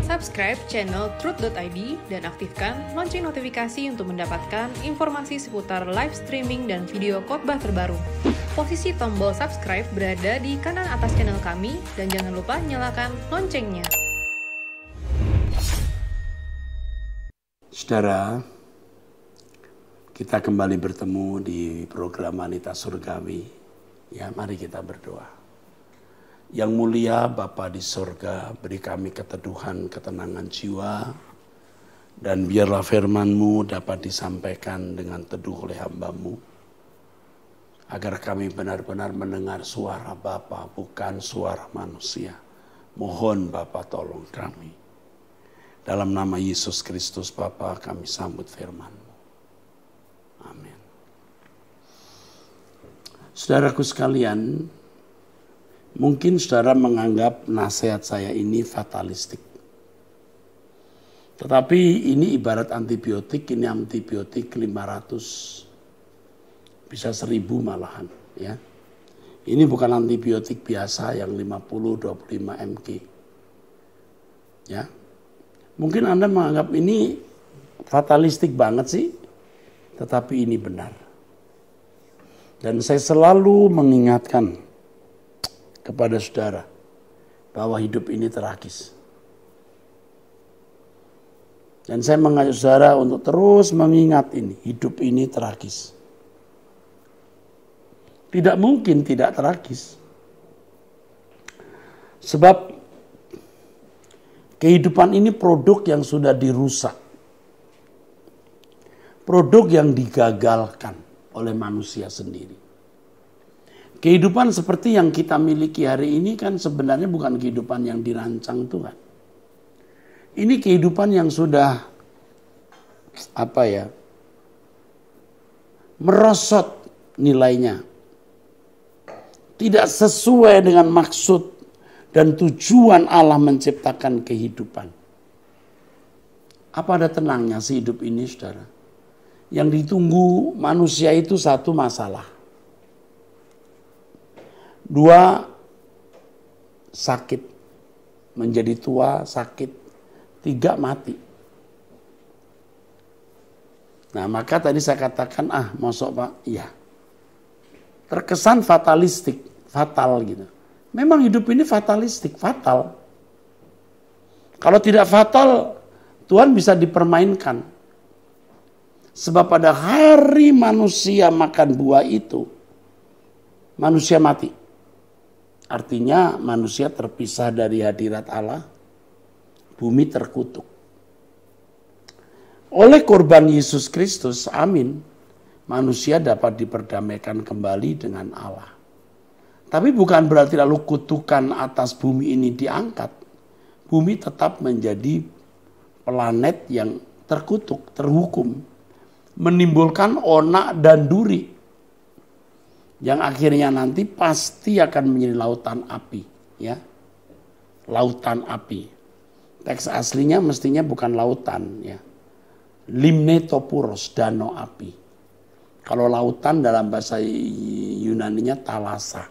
Subscribe channel Truth.id dan aktifkan lonceng notifikasi untuk mendapatkan informasi seputar live streaming dan video khotbah terbaru. Posisi tombol subscribe berada di kanan atas channel kami dan jangan lupa nyalakan loncengnya. Saudara, kita kembali bertemu di program Wanita Surgawi. Ya, mari kita berdoa. Yang mulia Bapa di sorga, beri kami keteduhan, ketenangan jiwa, dan biarlah firman-Mu dapat disampaikan dengan teduh oleh hamba-Mu, agar kami benar-benar mendengar suara Bapa, bukan suara manusia. Mohon Bapa tolong kami. Dalam nama Yesus Kristus Bapa kami sambut firman-Mu. Amin. Saudaraku sekalian, mungkin saudara menganggap nasihat saya ini fatalistik. Tetapi ini ibarat antibiotik, ini antibiotik 500, bisa 1000 malahan. Ya. Ini bukan antibiotik biasa yang 50-25 mg. Ya. Mungkin Anda menganggap ini fatalistik banget sih, tetapi ini benar. Dan saya selalu mengingatkan kepada saudara bahwa hidup ini tragis. Dan saya mengajak saudara untuk terus mengingat ini, hidup ini tragis. Tidak mungkin tidak tragis. Sebab kehidupan ini produk yang sudah dirusak. Produk yang digagalkan oleh manusia sendiri. Kehidupan seperti yang kita miliki hari ini kan sebenarnya bukan kehidupan yang dirancang Tuhan. Ini kehidupan yang sudah merosot nilainya. Tidak sesuai dengan maksud dan tujuan Allah menciptakan kehidupan. Apa ada tenangnya sih hidup ini, saudara? Yang ditunggu manusia itu satu masalah. 2, sakit. Menjadi tua, sakit. 3, mati. Nah, maka tadi saya katakan, mosok Pak, iya. Terkesan fatalistik, fatal gitu. Memang hidup ini fatalistik, fatal. Kalau tidak fatal, Tuhan bisa dipermainkan. Sebab pada hari manusia makan buah itu, manusia mati. Artinya manusia terpisah dari hadirat Allah, bumi terkutuk. Oleh korban Yesus Kristus, amin, manusia dapat diperdamaikan kembali dengan Allah. Tapi bukan berarti lalu kutukan atas bumi ini diangkat. Bumi tetap menjadi planet yang terkutuk, terhukum. Menimbulkan onak dan duri. Yang akhirnya nanti pasti akan menjadi lautan api. Ya, lautan api. Teks aslinya mestinya bukan lautan. Ya. Limnetopuros, danau api. Kalau lautan dalam bahasa Yunaninya talasa.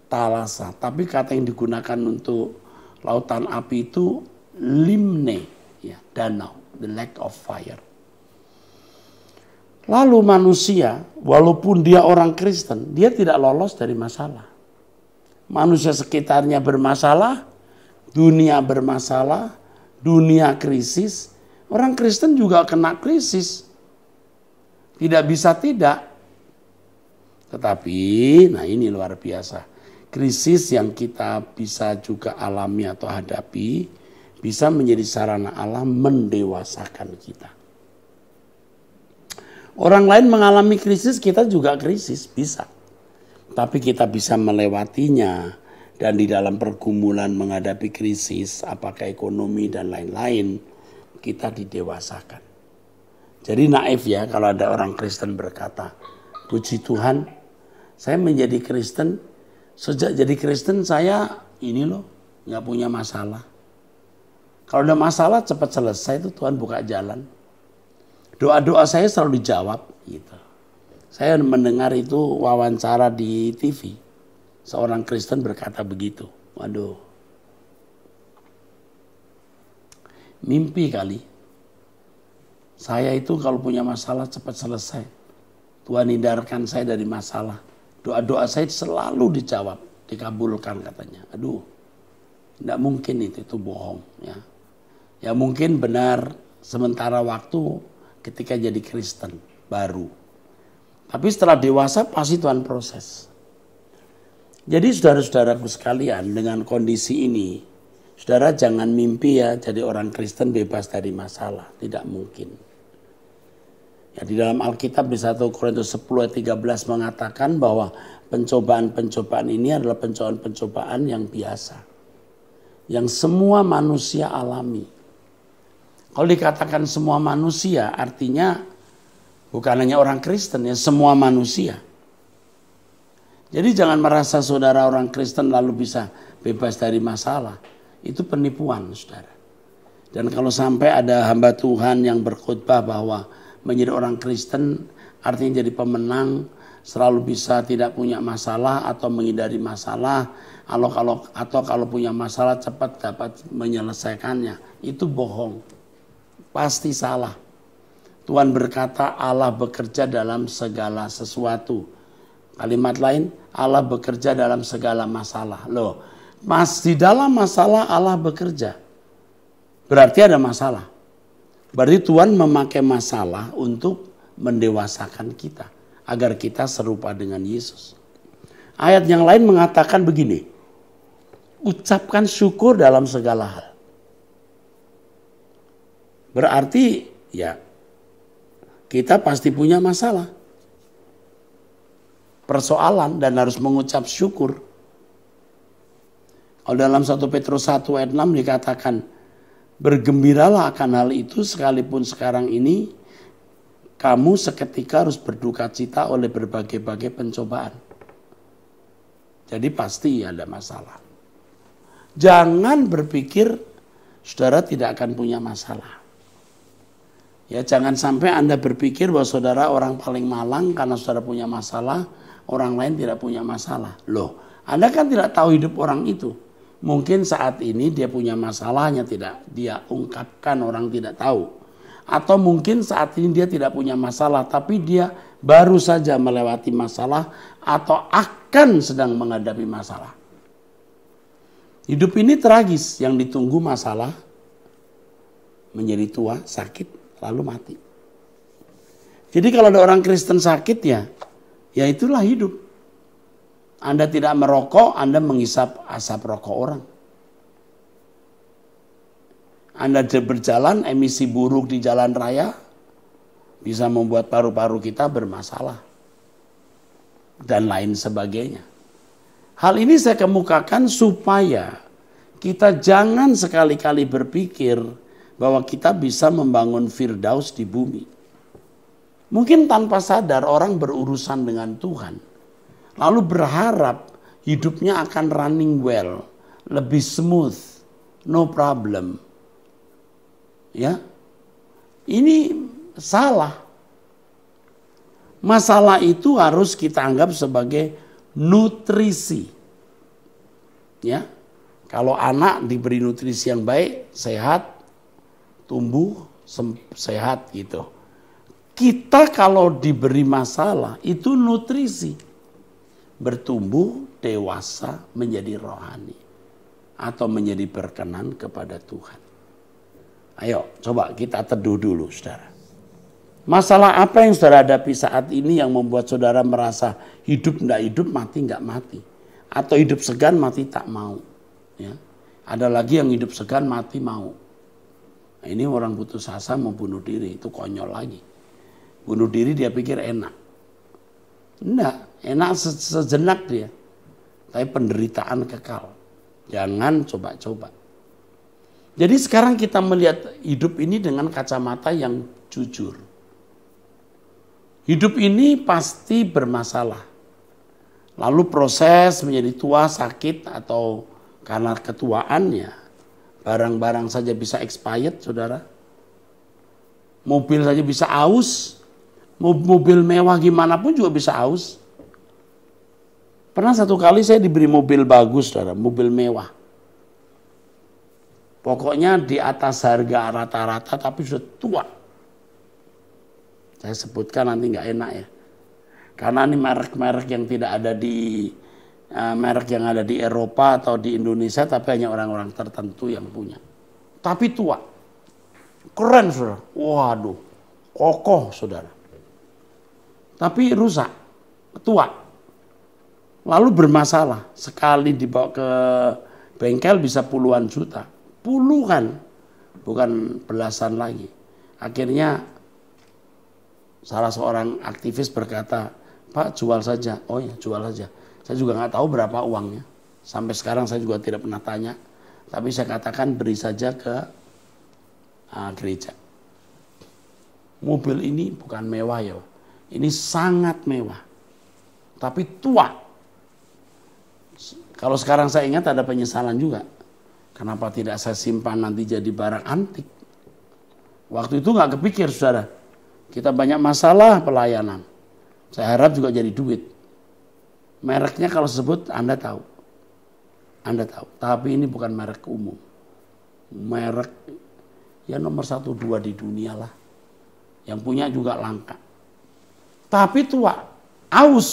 Talasa. Tapi kata yang digunakan untuk lautan api itu limne. Ya, danau. The lake of fire. Lalu manusia, walaupun dia orang Kristen, dia tidak lolos dari masalah. Manusia sekitarnya bermasalah, dunia bermasalah, dunia krisis. Orang Kristen juga kena krisis. Tidak bisa tidak. Tetapi, nah ini luar biasa. Krisis yang kita bisa juga alami atau hadapi, bisa menjadi sarana Allah mendewasakan kita. Orang lain mengalami krisis, kita juga krisis, bisa. Tapi kita bisa melewatinya. Dan di dalam pergumulan menghadapi krisis, apakah ekonomi dan lain-lain, kita didewasakan. Jadi naif ya kalau ada orang Kristen berkata, puji Tuhan, saya menjadi Kristen, sejak jadi Kristen saya ini loh, gak punya masalah. Kalau ada masalah cepat selesai itu Tuhan buka jalan. Doa-doa saya selalu dijawab gitu. Saya mendengar itu wawancara di TV. Seorang Kristen berkata begitu. Waduh. Mimpi kali. Saya itu kalau punya masalah cepat selesai. Tuhan hindarkan saya dari masalah. Doa-doa saya selalu dijawab, dikabulkan katanya. Aduh, tidak mungkin itu bohong. Ya mungkin benar sementara waktu ketika jadi Kristen baru. Tapi setelah dewasa pasti Tuhan proses. Jadi saudara-saudaraku sekalian, dengan kondisi ini, saudara jangan mimpi ya jadi orang Kristen bebas dari masalah. Tidak mungkin. Ya, di dalam Alkitab di 1 Korintus 10 ayat 13 mengatakan bahwa pencobaan-pencobaan ini adalah pencobaan-pencobaan yang biasa. Yang semua manusia alami. Kalau dikatakan semua manusia artinya bukan hanya orang Kristen ya, semua manusia. Jadi jangan merasa saudara orang Kristen lalu bisa bebas dari masalah. Itu penipuan saudara. Dan kalau sampai ada hamba Tuhan yang berkhotbah bahwa menjadi orang Kristen artinya jadi pemenang, selalu bisa tidak punya masalah atau menghindari masalah, atau kalau punya masalah cepat dapat menyelesaikannya. Itu bohong. Pasti salah. Tuhan berkata Allah bekerja dalam segala sesuatu. Kalimat lain, Allah bekerja dalam segala masalah. Loh, di dalam masalah Allah bekerja. Berarti ada masalah. Berarti Tuhan memakai masalah untuk mendewasakan kita. Agar kita serupa dengan Yesus. Ayat yang lain mengatakan begini. Ucapkan syukur dalam segala hal. Berarti ya kita pasti punya masalah. Persoalan dan harus mengucap syukur. Kalau dalam 1 Petrus 1 ayat 6 dikatakan, bergembiralah akan hal itu sekalipun sekarang ini kamu seketika harus berduka cita oleh berbagai-bagai pencobaan. Jadi pasti ada masalah. Jangan berpikir saudara tidak akan punya masalah. Ya, jangan sampai Anda berpikir bahwa saudara orang paling malang karena saudara punya masalah, orang lain tidak punya masalah. Loh, Anda kan tidak tahu hidup orang itu. Mungkin saat ini dia punya masalahnya tidak dia ungkapkan, orang tidak tahu. Atau mungkin saat ini dia tidak punya masalah, tapi dia baru saja melewati masalah atau akan sedang menghadapi masalah. Hidup ini tragis, yang ditunggu masalah, menjadi tua, sakit, lalu mati. Jadi kalau ada orang Kristen sakit ya itulah hidup. Anda tidak merokok, Anda menghisap asap rokok orang. Anda berjalan, emisi buruk di jalan raya, bisa membuat paru-paru kita bermasalah. Dan lain sebagainya. Hal ini saya kemukakan supaya kita jangan sekali-kali berpikir bahwa kita bisa membangun firdaus di bumi. Mungkin tanpa sadar orang berurusan dengan Tuhan. Lalu berharap hidupnya akan running well, lebih smooth, no problem. Ya, ini salah. Masalah itu harus kita anggap sebagai nutrisi. Ya, kalau anak diberi nutrisi yang baik, sehat, tumbuh sehat gitu. Kita kalau diberi masalah itu nutrisi. Bertumbuh dewasa menjadi rohani atau menjadi berkenan kepada Tuhan. Ayo coba kita teduh dulu saudara. Masalah apa yang saudara hadapi saat ini yang membuat saudara merasa hidup enggak hidup, mati enggak mati, atau hidup segan mati tak mau, ya. Ada lagi yang hidup segan mati mau. Nah, ini orang putus asa mau bunuh diri, itu konyol lagi. Bunuh diri dia pikir enak. Enggak, enak sejenak dia. Tapi penderitaan kekal. Jangan coba-coba. Jadi sekarang kita melihat hidup ini dengan kacamata yang jujur. Hidup ini pasti bermasalah. Lalu proses menjadi tua, sakit, atau karena ketuaannya, barang-barang saja bisa expired, saudara. Mobil saja bisa aus. Mobil mewah gimana pun juga bisa aus. Pernah satu kali saya diberi mobil bagus, saudara, mobil mewah. Pokoknya di atas harga rata-rata tapi sudah tua. Saya sebutkan nanti nggak enak ya. Karena ini merek-merek yang tidak ada di merek yang ada di Eropa atau di Indonesia, tapi hanya orang-orang tertentu yang punya. Tapi tua, keren saudara. Waduh, kokoh saudara. Tapi rusak, tua. Lalu bermasalah. Sekali dibawa ke bengkel bisa puluhan juta. Puluhan, bukan belasan lagi. Akhirnya salah seorang aktivis berkata, Pak jual saja. Oh ya jual saja. Saya juga nggak tahu berapa uangnya. Sampai sekarang saya juga tidak pernah tanya. Tapi saya katakan beri saja ke gereja. Mobil ini bukan mewah ya. Ini sangat mewah. Tapi tua. Kalau sekarang saya ingat ada penyesalan juga. Kenapa tidak saya simpan nanti jadi barang antik. Waktu itu nggak kepikir saudara. Kita banyak masalah pelayanan. Saya harap juga jadi duit. Mereknya kalau sebut Anda tahu. Anda tahu. Tapi ini bukan merek umum. Merek ya nomor 1, 2 di dunia lah. Yang punya juga langka. Tapi tua. Aus.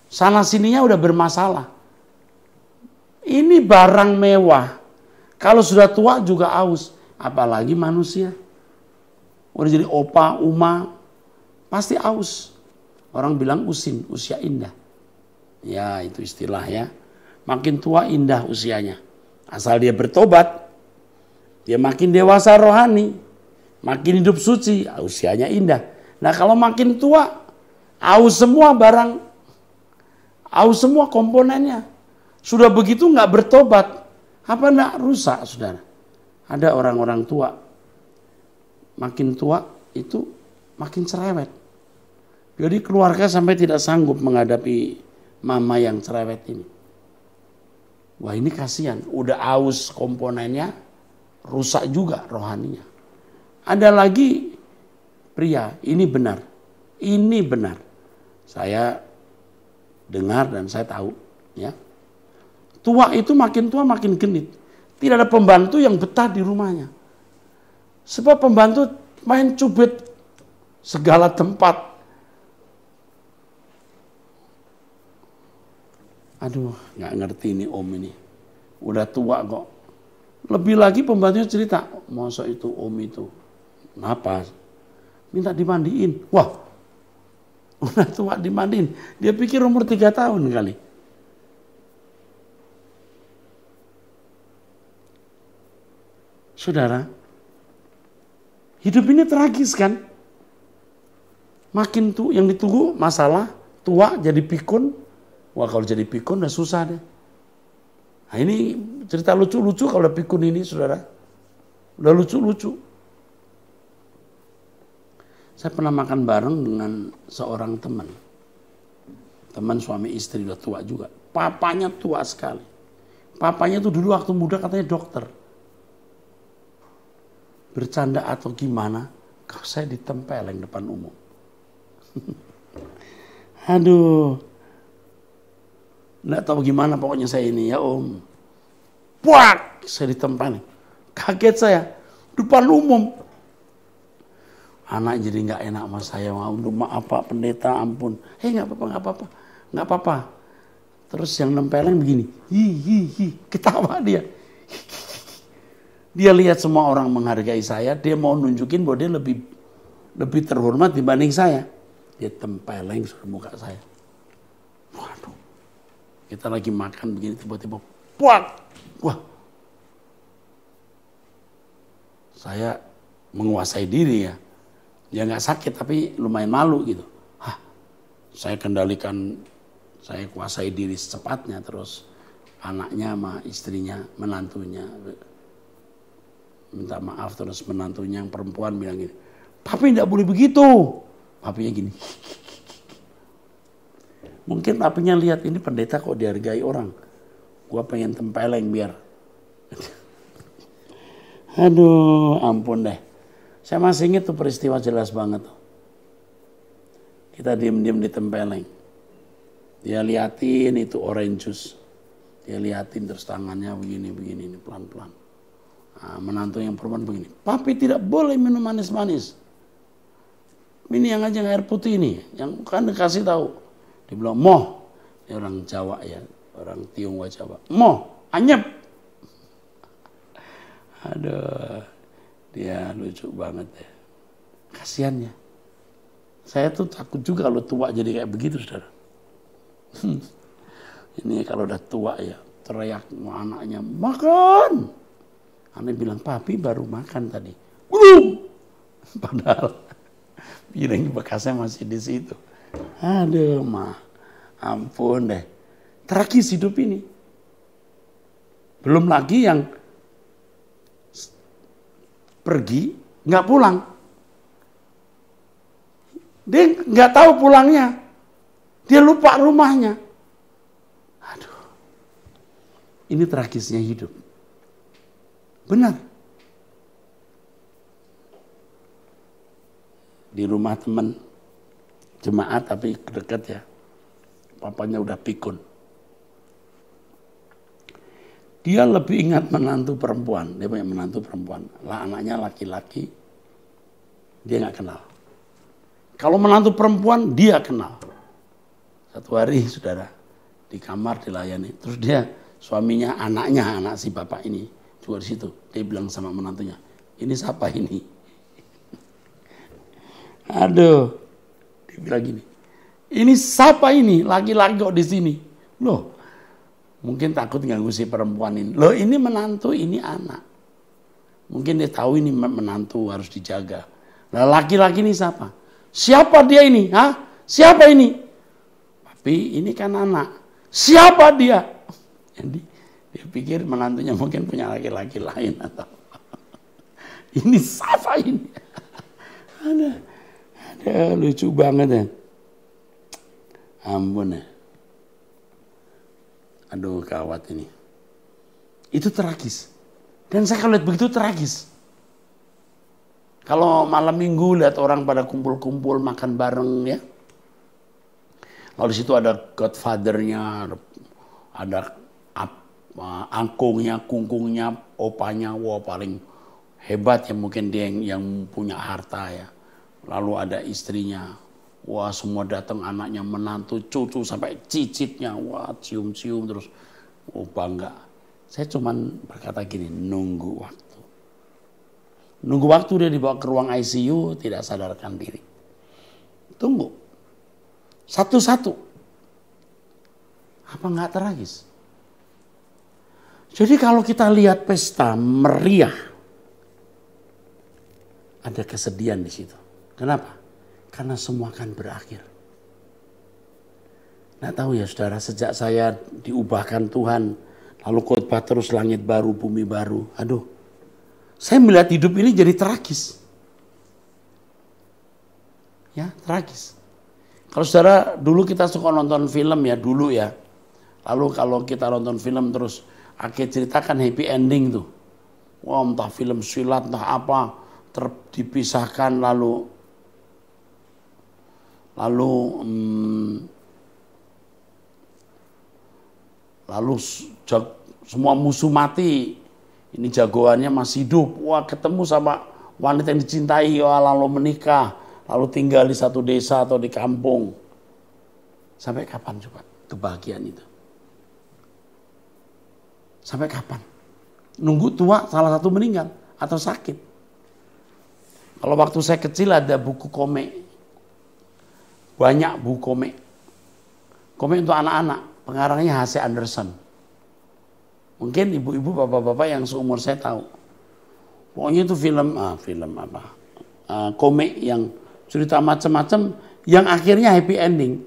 Sana sininya udah bermasalah. Ini barang mewah. Kalau sudah tua juga aus. Apalagi manusia. Udah jadi opa, uma. Pasti aus. Orang bilang usin, usia indah. Ya itu istilah ya. Makin tua indah usianya. Asal dia bertobat. Dia makin dewasa rohani. Makin hidup suci. Usianya indah. Nah kalau makin tua. Aus semua barang. Aus semua komponennya. Sudah begitu nggak bertobat. Apa enggak rusak saudara. Ada orang-orang tua. Makin tua itu makin cerewet. Jadi keluarga sampai tidak sanggup menghadapi mama yang cerewet ini. Wah ini kasihan, udah aus komponennya, rusak juga rohaninya. Ada lagi pria, ini benar. Ini benar. Saya dengar dan saya tahu. Ya. Tua itu makin tua makin genit. Tidak ada pembantu yang betah di rumahnya. Sebab pembantu main cubit segala tempat. Aduh, nggak ngerti ini om ini. Udah tua kok. Lebih lagi pembantunya cerita, masa itu om itu. Kenapa? Minta dimandiin. Wah, udah tua dimandiin. Dia pikir umur 3 tahun kali. Saudara, hidup ini tragis kan? Makin tua, yang ditunggu masalah, tua jadi pikun. Wah kalau jadi pikun udah susah deh. Nah ini cerita lucu-lucu kalau udah pikun ini saudara. Udah lucu-lucu. Saya pernah makan bareng dengan seorang teman. Teman suami istri udah tua juga. Papanya tua sekali. Papanya tuh dulu waktu muda katanya dokter. Bercanda atau gimana, kok saya ditempeleng depan umum. Aduh. Nggak tahu gimana pokoknya saya ini ya om. Puak! Saya ditempeleng. Kaget saya. Depan umum. Anak jadi nggak enak sama saya. Maaf Pak Pendeta ampun. Nggak apa-apa, nggak apa-apa. Nggak apa-apa. Terus yang nempeleng begini. Hi. Ketawa dia. Dia lihat semua orang menghargai saya. Dia mau nunjukin bahwa dia lebih terhormat dibanding saya. Dia tempeleng sudah muka saya. Waduh. Kita lagi makan begini tiba-tiba puak. Wah. Saya menguasai diri ya. Ya nggak sakit tapi lumayan malu gitu. Saya kendalikan, saya kuasai diri secepatnya terus anaknya sama istrinya, menantunya minta maaf terus menantunya yang perempuan bilang gini, "Papi nggak boleh begitu." Papinya gini. Mungkin papinya lihat ini pendeta kok dihargai orang. Gua pengen tempeleng biar. Aduh, ampun deh. Saya masih ingat tuh peristiwa jelas banget tuh. Kita diam-diam ditempeleng. Dia liatin itu orange juice. Dia liatin terus tangannya begini ini pelan-pelan. Nah, menantu yang perempuan begini, papi tidak boleh minum manis-manis. Ini yang aja air putih ini, yang kan dikasih tahu. Dia bilang, moh, ini orang Jawa ya, orang Tionghoa Jawa. Moh, anyep. Aduh, dia lucu banget ya. Kasiannya. Saya tuh takut juga kalau tua jadi kayak begitu, saudara. Ini kalau udah tua ya, teriak anaknya, makan. Anak bilang, papi baru makan tadi. Belum. Padahal piring bekasnya masih di situ. Aduh, ampun deh. Tragis hidup ini. Belum lagi yang pergi, nggak pulang. Dia nggak tahu pulangnya. Dia lupa rumahnya. Aduh. Ini tragisnya hidup. Benar. Di rumah teman jemaat tapi dekat ya. Papanya udah pikun. Dia lebih ingat menantu perempuan. Dia punya menantu perempuan. Lah anaknya laki-laki. Dia nggak kenal. Kalau menantu perempuan dia kenal. Satu hari saudara di kamar dilayani. Terus dia suaminya anaknya anak si bapak ini. Juga di situ, dia bilang sama menantunya, ini siapa ini? Aduh, dia bilang gini, ini siapa ini? Laki-laki kok di sini? Loh, mungkin takut ganggu si perempuan ini. Loh, ini menantu, ini anak. Mungkin dia tahu ini menantu harus dijaga. Nah, laki-laki ini siapa? Siapa dia ini? Hah? Siapa ini? Tapi ini kan anak. Siapa dia? Jadi dia pikir menantunya mungkin punya laki-laki lain atau ini siapa ini? Ada lucu banget ya. Ampun ya. Aduh gawat ini. Itu tragis. Dan saya kalau lihat begitu tragis. Kalau malam minggu lihat orang pada kumpul-kumpul makan bareng ya. Lalu di situ ada godfather-nya, ada angkungnya, kungkungnya, opanya, wah paling hebat ya mungkin dia yang punya harta ya. Lalu ada istrinya, wah semua datang anaknya, menantu, cucu sampai cicitnya, wah cium-cium terus, oh bangga. Saya cuman berkata gini, nunggu waktu. Nunggu waktu dia dibawa ke ruang ICU, tidak sadarkan diri. Tunggu, satu-satu. Apa nggak tragis? Jadi kalau kita lihat pesta meriah, ada kesedihan di situ. Kenapa? Karena semua akan berakhir. Nggak tahu ya saudara, sejak saya diubahkan Tuhan, lalu khotbah terus langit baru, bumi baru. Aduh, saya melihat hidup ini jadi tragis. Ya, tragis. Kalau saudara, dulu kita suka nonton film ya, dulu ya. Lalu kalau kita nonton film terus, akhir cerita kan happy ending tuh. Wah entah film silat, entah apa, dipisahkan lalu semua musuh mati. Ini jagoannya masih hidup. Wah ketemu sama wanita yang dicintai, wah, lalu menikah, lalu tinggal di satu desa atau di kampung. Sampai kapan coba kebahagiaan itu? Sampai kapan? Nunggu tua salah satu meninggal atau sakit. Kalau waktu saya kecil ada buku komik. Banyak buku komik. Komik untuk anak-anak. Pengarangnya H.C. Andersen. Mungkin ibu-ibu, bapak-bapak yang seumur saya tahu. Pokoknya itu komik yang cerita macam-macam yang akhirnya happy ending.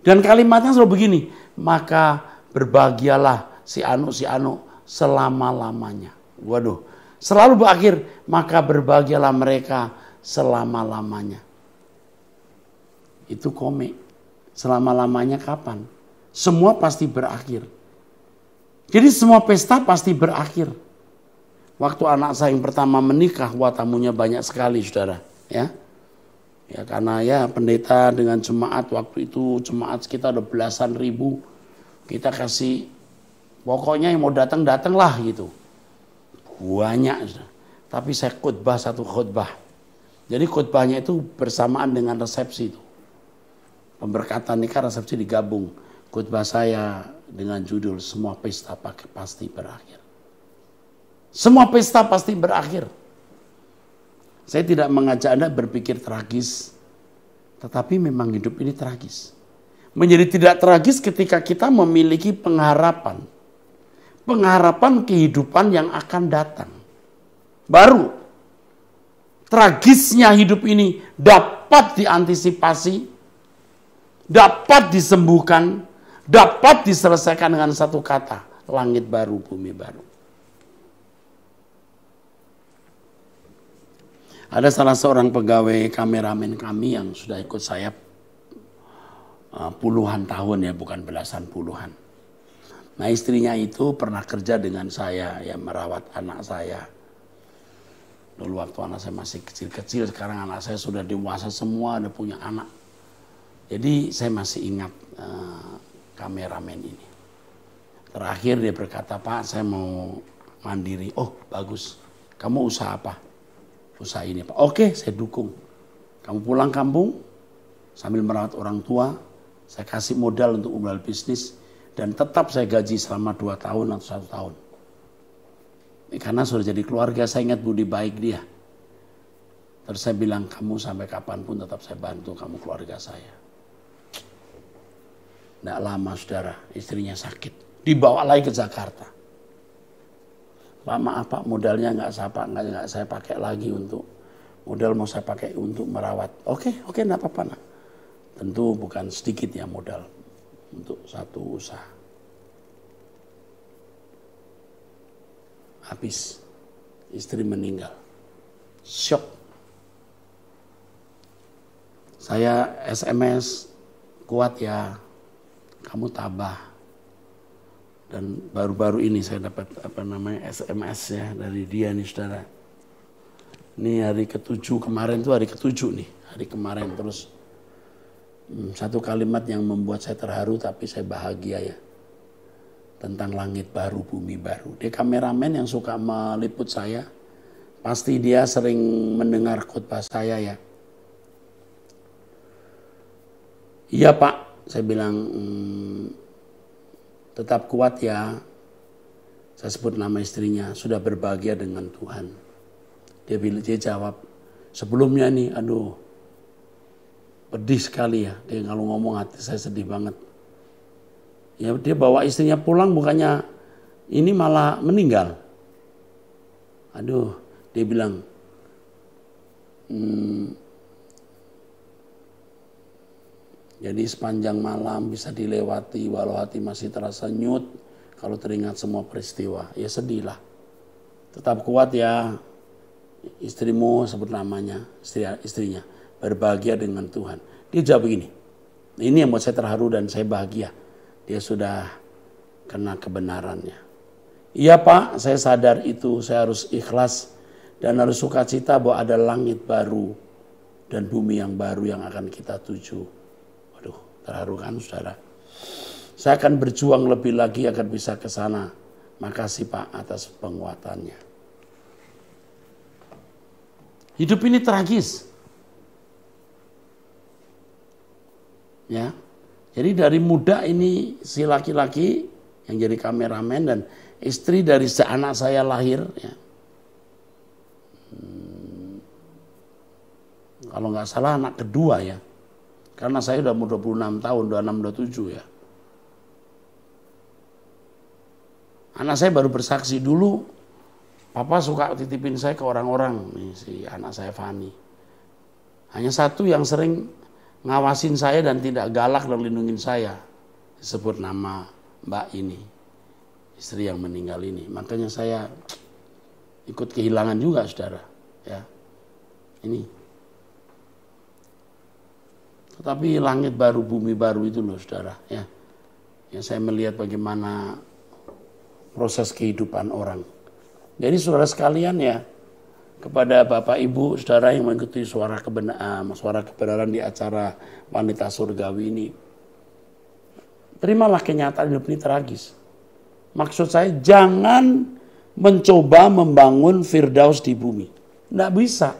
Dan kalimatnya selalu begini, maka berbahagialah si anu selama-lamanya. Waduh, selalu berakhir, maka berbahagialah mereka selama-lamanya. Itu komik. Selama-lamanya kapan? Semua pasti berakhir. Jadi semua pesta pasti berakhir. Waktu anak saya yang pertama menikah, wah tamunya banyak sekali saudara. Ya karena ya pendeta dengan jemaat waktu itu, jemaat kita ada belasan ribu. Kita kasih, pokoknya yang mau datang datanglah gitu. Banyak. Tapi saya khutbah satu khutbah. Jadi khutbahnya itu bersamaan dengan resepsi itu. Pemberkatan nikah resepsi digabung. Khutbah saya dengan judul semua pesta pasti berakhir. Semua pesta pasti berakhir. Saya tidak mengajak Anda berpikir tragis. Tetapi memang hidup ini tragis. Menjadi tidak tragis ketika kita memiliki pengharapan. Pengharapan kehidupan yang akan datang. Baru tragisnya hidup ini dapat diantisipasi, dapat disembuhkan, dapat diselesaikan dengan satu kata, langit baru, bumi baru. Ada salah seorang pegawai kameramen kami yang sudah ikut saya puluhan tahun ya, bukan belasan puluhan. Nah istrinya itu pernah kerja dengan saya, ya merawat anak saya. Dulu waktu anak saya masih kecil-kecil, sekarang anak saya sudah dewasa semua, ada punya anak. Jadi saya masih ingat kameramen ini. Terakhir dia berkata, Pak saya mau mandiri. Oh bagus, kamu usaha apa? Usaha ini Pak. Oke saya dukung. Kamu pulang kampung sambil merawat orang tua, saya kasih modal untuk modal bisnis. Dan tetap saya gaji selama 2 tahun atau 1 tahun. Karena sudah jadi keluarga, saya ingat budi baik dia. Terus saya bilang, kamu sampai kapanpun tetap saya bantu, kamu keluarga saya. Tidak lama saudara, istrinya sakit. Dibawa lagi ke Jakarta. Pak maaf Pak, modalnya nggak saya pakai lagi untuk, modal mau saya pakai untuk merawat. Oke, enggak apa-apa nak. Tentu bukan sedikit ya modal untuk satu usaha. Habis, istri meninggal. Syok. Saya SMS, kuat ya, kamu tabah. Dan baru-baru ini saya dapat SMS ya dari dia nih saudara. Ini hari ke-7 kemarin tuh hari ke-7 nih, hari kemarin terus. Satu kalimat yang membuat saya terharu tapi saya bahagia ya. Tentang langit baru, bumi baru. Dia kameramen yang suka meliput saya. Pasti dia sering mendengar khotbah saya ya. Iya Pak, saya bilang tetap kuat ya. Saya sebut nama istrinya, sudah berbahagia dengan Tuhan. Dia jawab, sebelumnya nih aduh pedih sekali ya. Dia kalau ngomong hati saya sedih banget. Ya dia bawa istrinya pulang bukannya ini malah meninggal. Aduh, dia bilang, jadi sepanjang malam bisa dilewati walau hati masih terasa nyut kalau teringat semua peristiwa. Ya sedih lah. Tetap kuat ya, istrimu sebut namanya, istrinya, berbahagia dengan Tuhan. Dia jawab begini, ini yang buat saya terharu dan saya bahagia. Dia sudah kena kebenarannya. Iya Pak, saya sadar itu, saya harus ikhlas dan harus sukacita bahwa ada langit baru dan bumi yang baru yang akan kita tuju. Waduh, terharu kan saudara. Saya akan berjuang lebih lagi agar bisa ke sana. Makasih Pak atas penguatannya. Hidup ini tragis. Ya. Jadi dari muda ini si laki-laki yang jadi kameramen dan istri dari anak saya lahir. Ya. Kalau nggak salah anak kedua ya. Karena saya udah umur 26 tahun, 26, 27 ya. Anak saya baru bersaksi dulu, papa suka titipin saya ke orang-orang, nih si anak saya Fani. Hanya satu yang sering ngawasin saya dan tidak galak dan lindungin saya. Disebut nama Mbak ini, istri yang meninggal ini. Makanya saya ikut kehilangan juga saudara. Ya, ini. Tetapi langit baru, bumi baru itu loh saudara. Ya, yang saya melihat bagaimana proses kehidupan orang. Jadi saudara sekalian ya, kepada Bapak Ibu saudara yang mengikuti suara kebenaran di acara Wanita Surgawi ini, terimalah kenyataan hidup ini tragis. Maksud saya jangan mencoba membangun Firdaus di bumi. Nggak bisa.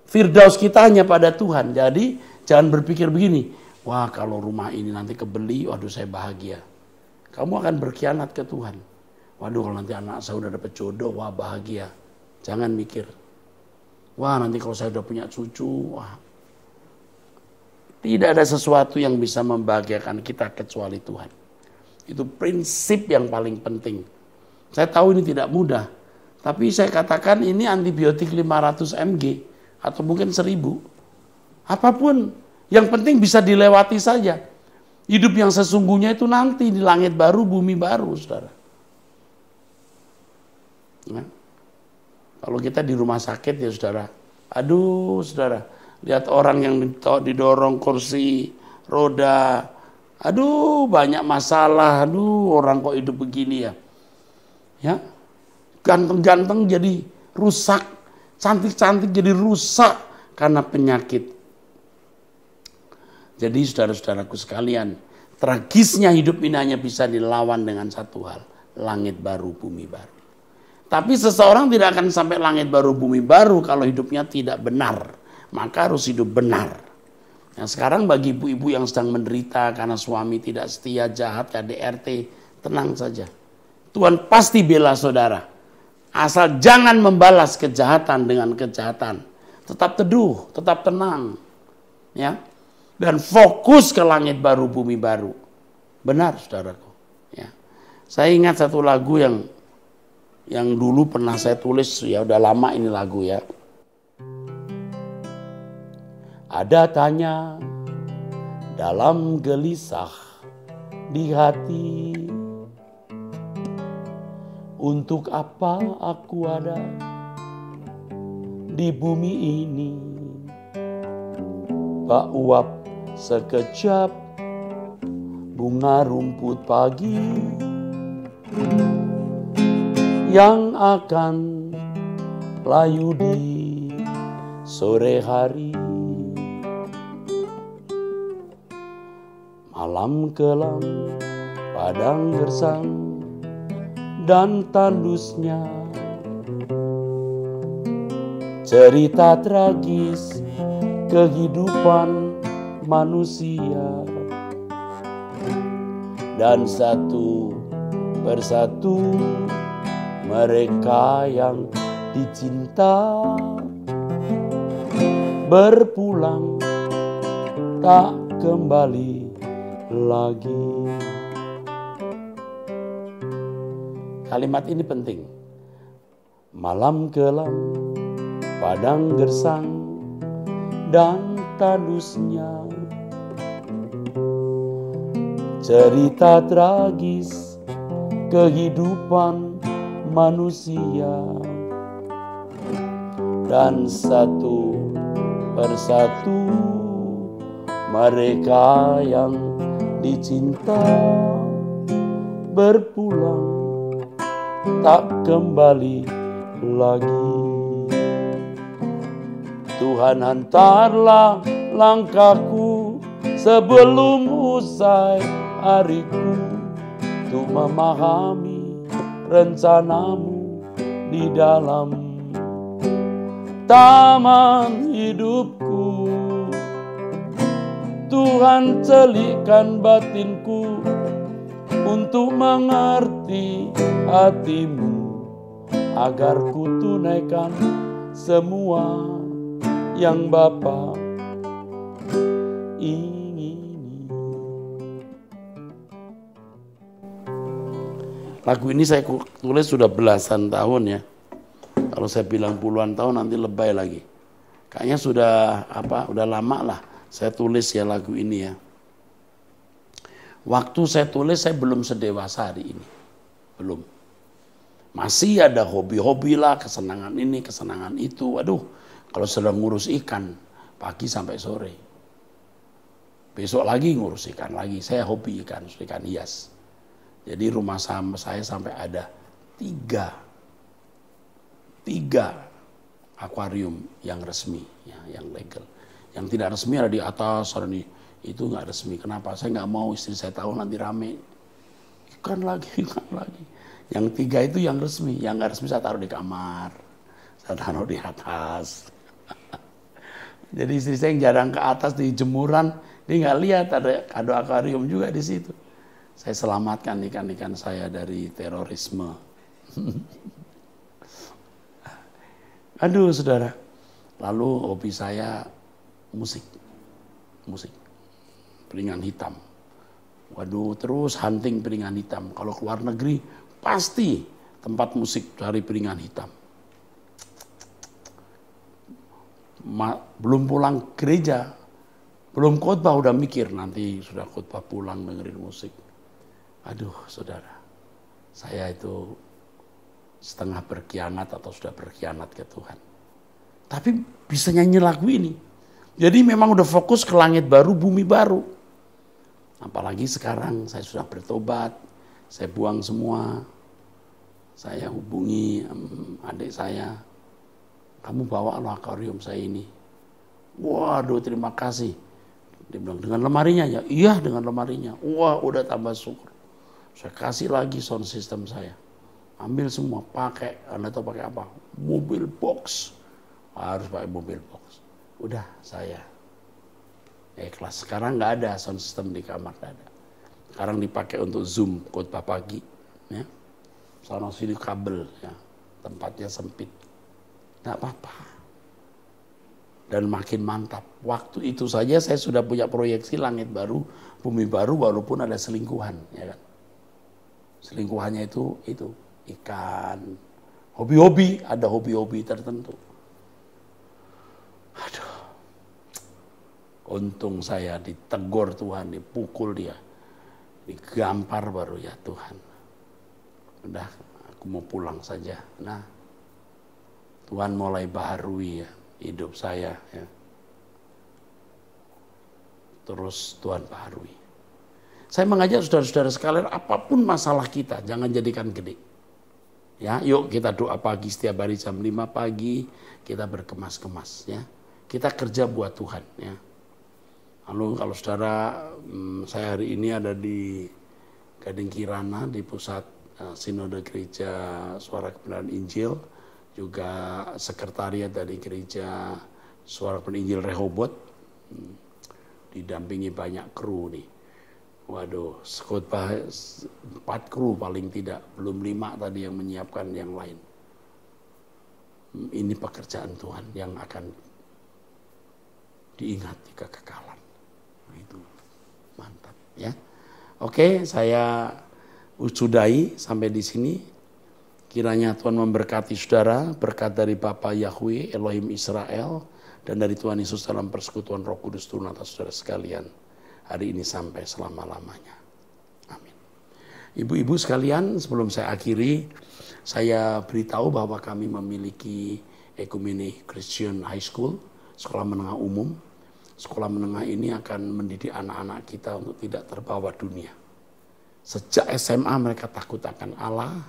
Firdaus kita hanya pada Tuhan. Jadi jangan berpikir begini, wah kalau rumah ini nanti kebeli, waduh saya bahagia. Kamu akan berkhianat ke Tuhan. Waduh kalau nanti anak saya udah dapet jodoh, wah bahagia. Jangan mikir, wah nanti kalau saya udah punya cucu, wah. Tidak ada sesuatu yang bisa membahagiakan kita kecuali Tuhan. Itu prinsip yang paling penting. Saya tahu ini tidak mudah, tapi saya katakan ini antibiotik 500 mg atau mungkin 1000. Apapun, yang penting bisa dilewati saja. Hidup yang sesungguhnya itu nanti di langit baru, bumi baru, saudara. Nah, kalau kita di rumah sakit ya saudara, aduh saudara, lihat orang yang didorong kursi roda, aduh banyak masalah, aduh orang kok hidup begini ya. Ya, ganteng-ganteng jadi rusak, cantik-cantik jadi rusak karena penyakit. Jadi saudara-saudaraku sekalian, tragisnya hidup ini hanya bisa dilawan dengan satu hal, langit baru, bumi baru. Tapi seseorang tidak akan sampai langit baru, bumi baru kalau hidupnya tidak benar. Maka harus hidup benar. Nah sekarang bagi ibu-ibu yang sedang menderita karena suami tidak setia, jahat, KDRT, tenang saja. Tuhan pasti bela saudara. Asal jangan membalas kejahatan dengan kejahatan. Tetap teduh, tetap tenang. Ya. Dan fokus ke langit baru, bumi baru. Benar saudaraku. Ya. Saya ingat satu lagu yang dulu pernah saya tulis, ya udah lama ini lagu ya. Ada tanya dalam gelisah di hati, untuk apa aku ada di bumi ini? Tak uap sekejap bunga rumput pagi yang akan layu di sore hari. Malam kelam, padang gersang, dan tandusnya cerita tragis kehidupan manusia. Dan satu persatu mereka yang dicinta berpulang tak kembali lagi. Kalimat ini penting. Malam kelam, padang gersang, dan tandusnya cerita tragis kehidupan manusia. Dan satu persatu mereka yang dicinta berpulang tak kembali lagi. Tuhan hantarlah langkahku sebelum usai hariku, untuk memahami rencanamu di dalam taman hidupku. Tuhan celikkan batinku untuk mengerti hatimu, agar ku tunaikan semua yang Bapa ingini. Lagu ini saya tulis sudah belasan tahun ya. Kalau saya bilang puluhan tahun nanti lebay lagi. Kayaknya udah lama lah saya tulis ya lagu ini ya. Waktu saya tulis saya belum sedewasa hari ini. Belum. Masih ada hobi-hobi lah, kesenangan ini, kesenangan itu. Waduh, kalau sedang ngurus ikan pagi sampai sore. Besok lagi ngurus ikan lagi. Saya hobi ikan hias. Jadi rumah saya sampai ada tiga akuarium yang resmi, ya, yang legal. Yang tidak resmi ada di atas, ada di itu nggak resmi. Kenapa? Saya nggak mau istri saya tahu nanti rame. Ikan lagi. Yang 3 itu yang resmi, yang nggak resmi saya taruh di kamar, saya taruh di atas. Jadi istri saya yang jarang ke atas di jemuran, dia nggak lihat ada akuarium juga di situ. Saya selamatkan ikan-ikan saya dari terorisme. Aduh saudara, lalu hobi saya musik, piringan hitam. Waduh, terus hunting piringan hitam. Kalau keluar negeri, pasti tempat musik dari piringan hitam. Belum pulang gereja, belum khotbah udah mikir nanti sudah khotbah pulang dengerin musik. Aduh saudara, saya itu setengah berkhianat atau sudah berkhianat ke Tuhan. Tapi bisa nyanyi lagu ini. Jadi memang udah fokus ke langit baru, bumi baru. Apalagi sekarang saya sudah bertobat, saya buang semua. Saya hubungi adik saya, kamu bawa loh akuarium saya ini. Waduh terima kasih. Dia bilang dengan lemarinya ya? Iya dengan lemarinya. Wah udah tambah syukur. Saya kasih lagi sound system saya. Ambil semua, pakai, Anda tahu pakai apa? Mobil box. Harus pakai mobil box. Udah saya ikhlas. Sekarang nggak ada sound system di kamar, nggak ada. Sekarang dipakai untuk Zoom khotbah pagi, ya. Sono sini kabel, ya. Tempatnya sempit, nggak apa-apa. Dan makin mantap. Waktu itu saja saya sudah punya proyeksi langit baru, bumi baru, walaupun ada selingkuhan, ya kan. Selingkuhannya itu ikan, hobi-hobi, ada hobi-hobi tertentu. Aduh. Untung saya ditegur Tuhan, dipukul dia, digampar baru ya Tuhan. Udah, aku mau pulang saja. Nah, Tuhan mulai baharui ya hidup saya. Ya. Terus Tuhan baharui. Saya mengajak saudara-saudara sekalian, apapun masalah kita, jangan jadikan gede. Ya, yuk kita doa pagi setiap hari jam 5 pagi, kita berkemas-kemas. Ya, kita kerja buat Tuhan. Ya. Lalu kalau saudara, saya hari ini ada di Gading Kirana di pusat Sinode Gereja Suara Kebenaran Injil, juga sekretariat dari Gereja Suara Kebenaran Injil Rehoboth, didampingi banyak kru nih. Waduh, khotbah 4 kru paling tidak, belum 5 tadi yang menyiapkan yang lain. Ini pekerjaan Tuhan yang akan diingat di kekekalan. Itu mantap ya. Oke, saya sudahi sampai di sini. Kiranya Tuhan memberkati saudara, berkat dari Bapa Yahweh Elohim Israel dan dari Tuhan Yesus dalam persekutuan Roh Kudus turun atas saudara sekalian hari ini sampai selama-lamanya. Amin. Ibu-ibu sekalian, sebelum saya akhiri, saya beritahu bahwa kami memiliki Ekumene Christian High School, sekolah menengah umum. Sekolah menengah ini akan mendidik anak-anak kita untuk tidak terbawa dunia. Sejak SMA mereka takut akan Allah,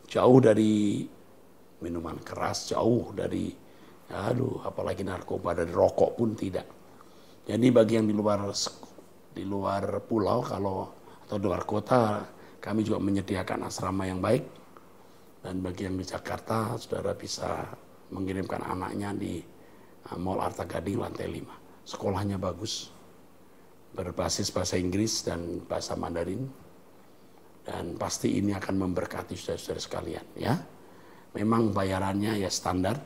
jauh dari minuman keras, jauh dari apalagi narkoba, dari rokok pun tidak. Jadi bagi yang di luar pulau atau luar kota, kami juga menyediakan asrama yang baik. Dan bagi yang di Jakarta, saudara bisa mengirimkan anaknya di Mall Arta Gading lantai 5. Sekolahnya bagus, berbasis bahasa Inggris dan bahasa Mandarin, dan pasti ini akan memberkati saudara-saudara sekalian ya. Memang bayarannya ya standar.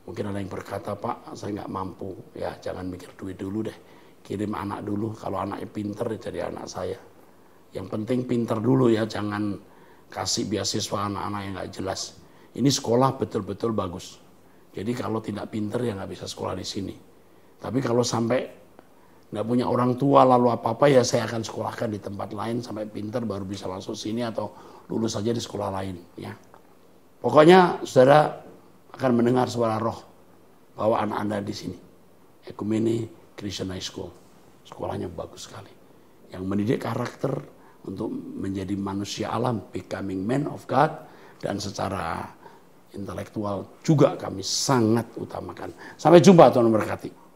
Mungkin ada yang berkata, Pak saya nggak mampu, ya jangan mikir duit dulu deh, kirim anak dulu, kalau anaknya pinter jadi anak saya. Yang penting pinter dulu ya, jangan kasih beasiswa anak-anak yang nggak jelas. Ini sekolah betul-betul bagus, jadi kalau tidak pinter ya nggak bisa sekolah di sini. Tapi kalau sampai nggak punya orang tua lalu apa-apa ya saya akan sekolahkan di tempat lain sampai pinter baru bisa masuk sini atau lulus saja di sekolah lain ya. Pokoknya saudara akan mendengar suara Roh bahwa anak Anda di sini. Ekumene Christian High School. Sekolahnya bagus sekali. Yang mendidik karakter untuk menjadi manusia alam, becoming man of God, dan secara intelektual juga kami sangat utamakan. Sampai jumpa, Tuhan memberkati.